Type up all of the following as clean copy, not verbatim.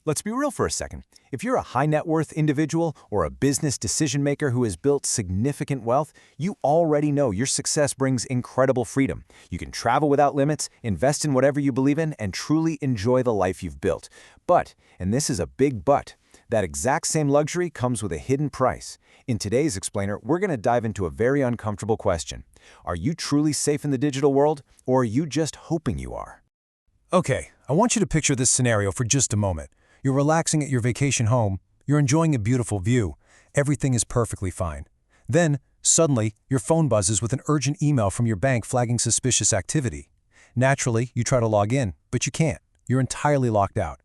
Let's be real for a second. If you're a high net worth individual or a business decision maker who has built significant wealth, you already know your success brings incredible freedom. You can travel without limits, invest in whatever you believe in, and truly enjoy the life you've built. But, and this is a big but, that exact same luxury comes with a hidden price. In today's Explainer, we're going to dive into a very uncomfortable question. Are you truly safe in the digital world, or are you just hoping you are? Okay, I want you to picture this scenario for just a moment. You're relaxing at your vacation home, you're enjoying a beautiful view, everything is perfectly fine. Then, suddenly, your phone buzzes with an urgent email from your bank flagging suspicious activity. Naturally, you try to log in, but you can't. You're entirely locked out.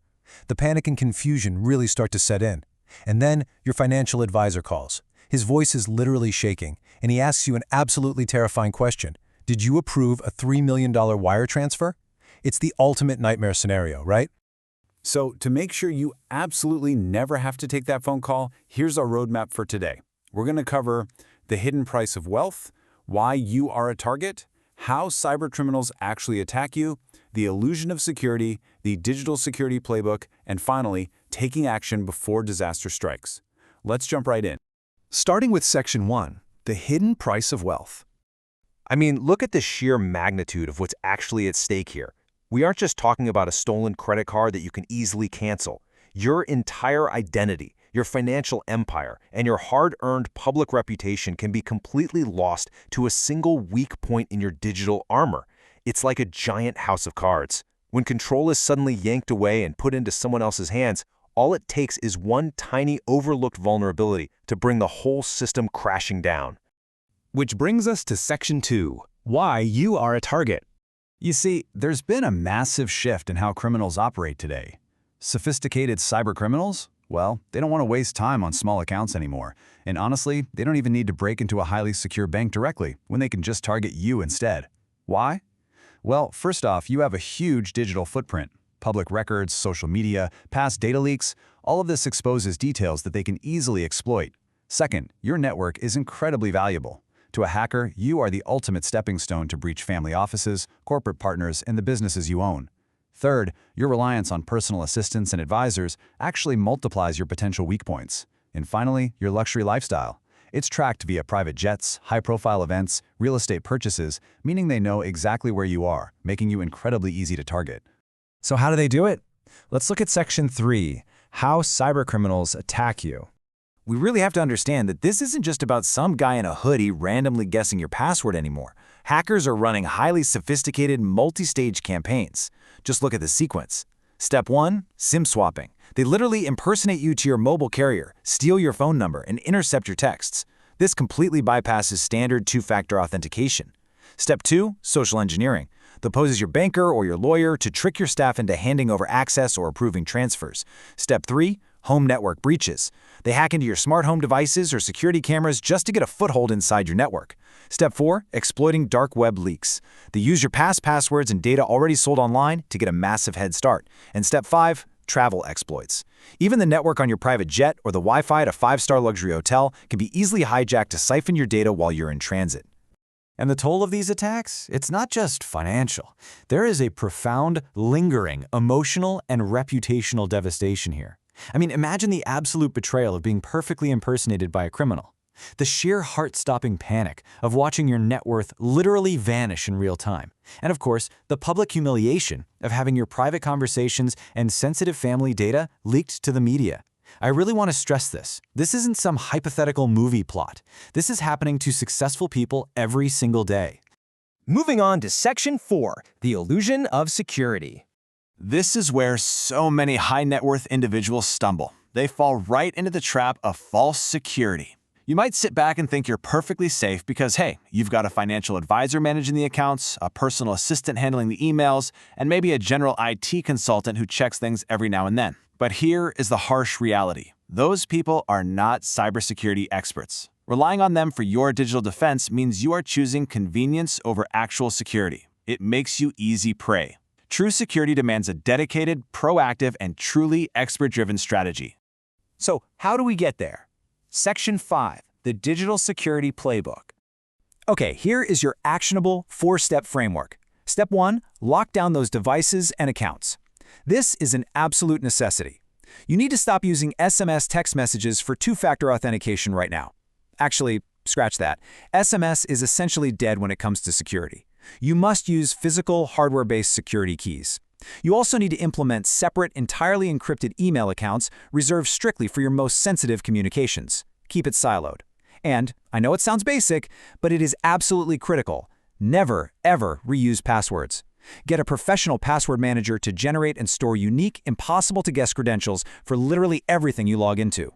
The panic and confusion really start to set in. And then, your financial advisor calls. His voice is literally shaking, and he asks you an absolutely terrifying question. Did you approve a $3 million wire transfer? It's the ultimate nightmare scenario, right? So, to make sure you absolutely never have to take that phone call, here's our roadmap for today. We're going to cover the hidden price of wealth, why you are a target, how cybercriminals actually attack you, the illusion of security, the digital security playbook, and finally, taking action before disaster strikes. Let's jump right in. Starting with Section 1, the hidden price of wealth. I mean, look at the sheer magnitude of what's actually at stake here. We aren't just talking about a stolen credit card that you can easily cancel. Your entire identity, your financial empire, and your hard-earned public reputation can be completely lost to a single weak point in your digital armor. It's like a giant house of cards. When control is suddenly yanked away and put into someone else's hands, all it takes is one tiny overlooked vulnerability to bring the whole system crashing down. Which brings us to Section 2, why you are a target. You see, there's been a massive shift in how criminals operate today. Sophisticated cybercriminals? Well, they don't want to waste time on small accounts anymore. And honestly, they don't even need to break into a highly secure bank directly when they can just target you instead. Why? Well, first off, you have a huge digital footprint. Public records, social media, past data leaks, all of this exposes details that they can easily exploit. Second, your network is incredibly valuable. To a hacker, you are the ultimate stepping stone to breach family offices, corporate partners, and the businesses you own. Third, your reliance on personal assistants and advisors actually multiplies your potential weak points. And finally, your luxury lifestyle. It's tracked via private jets, high-profile events, real estate purchases, meaning they know exactly where you are, making you incredibly easy to target. So how do they do it? Let's look at Section 3, how cybercriminals attack you. We really have to understand that this isn't just about some guy in a hoodie randomly guessing your password anymore. Hackers are running highly sophisticated multi-stage campaigns. Just look at the sequence. Step 1, SIM swapping. They literally impersonate you to your mobile carrier, steal your phone number, and intercept your texts. This completely bypasses standard two-factor authentication. Step 2, social engineering. They'll pose as your banker or your lawyer to trick your staff into handing over access or approving transfers. Step 3, home network breaches. They hack into your smart home devices or security cameras just to get a foothold inside your network. Step 4, exploiting dark web leaks. They use your past passwords and data already sold online to get a massive head start. And Step 5, travel exploits. Even the network on your private jet or the Wi-Fi at a 5-star luxury hotel can be easily hijacked to siphon your data while you're in transit. And the toll of these attacks? It's not just financial. There is a profound, lingering, emotional, and reputational devastation here. I mean, imagine the absolute betrayal of being perfectly impersonated by a criminal. The sheer heart-stopping panic of watching your net worth literally vanish in real time. And of course, the public humiliation of having your private conversations and sensitive family data leaked to the media. I really want to stress this. This isn't some hypothetical movie plot. This is happening to successful people every single day. Moving on to Section 4, the illusion of security. This is where so many high net worth individuals stumble. They fall right into the trap of false security. You might sit back and think you're perfectly safe because, hey, you've got a financial advisor managing the accounts, a personal assistant handling the emails, and maybe a general IT consultant who checks things every now and then. But here is the harsh reality. Those people are not cybersecurity experts. Relying on them for your digital defense means you are choosing convenience over actual security. It makes you easy prey. True security demands a dedicated, proactive, and truly expert-driven strategy. So, how do we get there? Section 5, the digital security playbook. Okay, here is your actionable 4-step framework. Step 1, lock down those devices and accounts. This is an absolute necessity. You need to stop using SMS text messages for two-factor authentication right now. Actually, scratch that. SMS is essentially dead when it comes to security. You must use physical, hardware-based security keys. You also need to implement separate, entirely encrypted email accounts reserved strictly for your most sensitive communications. Keep it siloed. And, I know it sounds basic, but it is absolutely critical. Never, ever reuse passwords. Get a professional password manager to generate and store unique, impossible-to-guess credentials for literally everything you log into.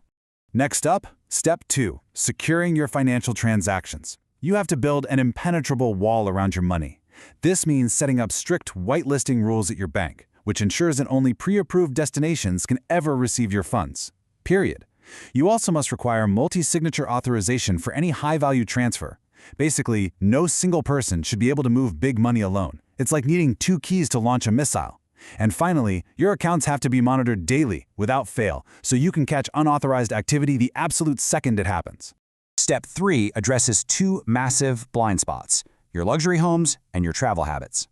Next up, Step 2. Securing your financial transactions. You have to build an impenetrable wall around your money. This means setting up strict whitelisting rules at your bank, which ensures that only pre-approved destinations can ever receive your funds. Period. You also must require multi-signature authorization for any high-value transfer. Basically, no single person should be able to move big money alone. It's like needing 2 keys to launch a missile. And finally, your accounts have to be monitored daily, without fail, so you can catch unauthorized activity the absolute second it happens. Step 3 addresses 2 massive blind spots: your luxury homes and your travel habits.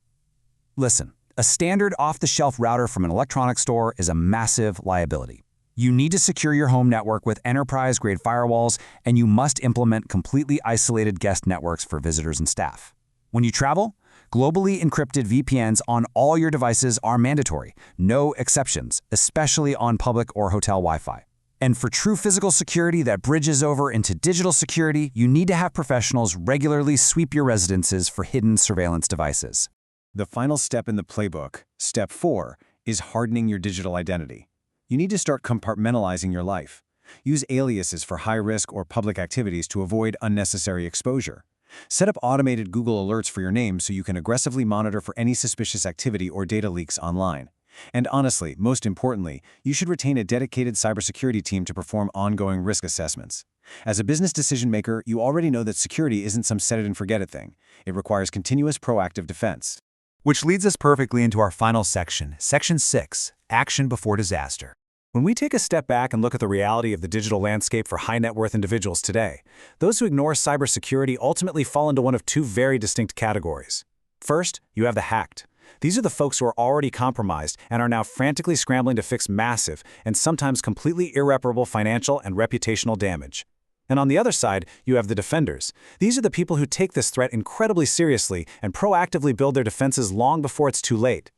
Listen, a standard off-the-shelf router from an electronics store is a massive liability. You need to secure your home network with enterprise-grade firewalls, and you must implement completely isolated guest networks for visitors and staff. When you travel, globally encrypted VPNs on all your devices are mandatory, no exceptions, especially on public or hotel Wi-Fi. And for true physical security that bridges over into digital security, you need to have professionals regularly sweep your residences for hidden surveillance devices. The final step in the playbook, Step 4, is hardening your digital identity. You need to start compartmentalizing your life. Use aliases for high-risk or public activities to avoid unnecessary exposure. Set up automated Google alerts for your name so you can aggressively monitor for any suspicious activity or data leaks online. And honestly, most importantly, you should retain a dedicated cybersecurity team to perform ongoing risk assessments. As a business decision maker, you already know that security isn't some set-it-and-forget-it thing. It requires continuous proactive defense. Which leads us perfectly into our final section, Section 6, Action Before Disaster. When we take a step back and look at the reality of the digital landscape for high-net-worth individuals today, those who ignore cybersecurity ultimately fall into one of 2 very distinct categories. First, you have the hacked. These are the folks who are already compromised and are now frantically scrambling to fix massive and sometimes completely irreparable financial and reputational damage. And on the other side, you have the defenders. These are the people who take this threat incredibly seriously and proactively build their defenses long before it's too late.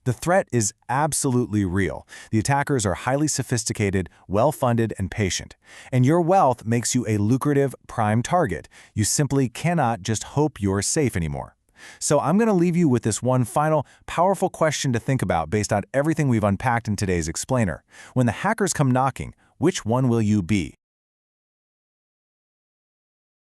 The threat is absolutely real. The attackers are highly sophisticated, well-funded, and patient. And your wealth makes you a lucrative prime target. You simply cannot just hope you're safe anymore. So I'm going to leave you with this one final, powerful question to think about based on everything we've unpacked in today's explainer. When the hackers come knocking, which one will you be?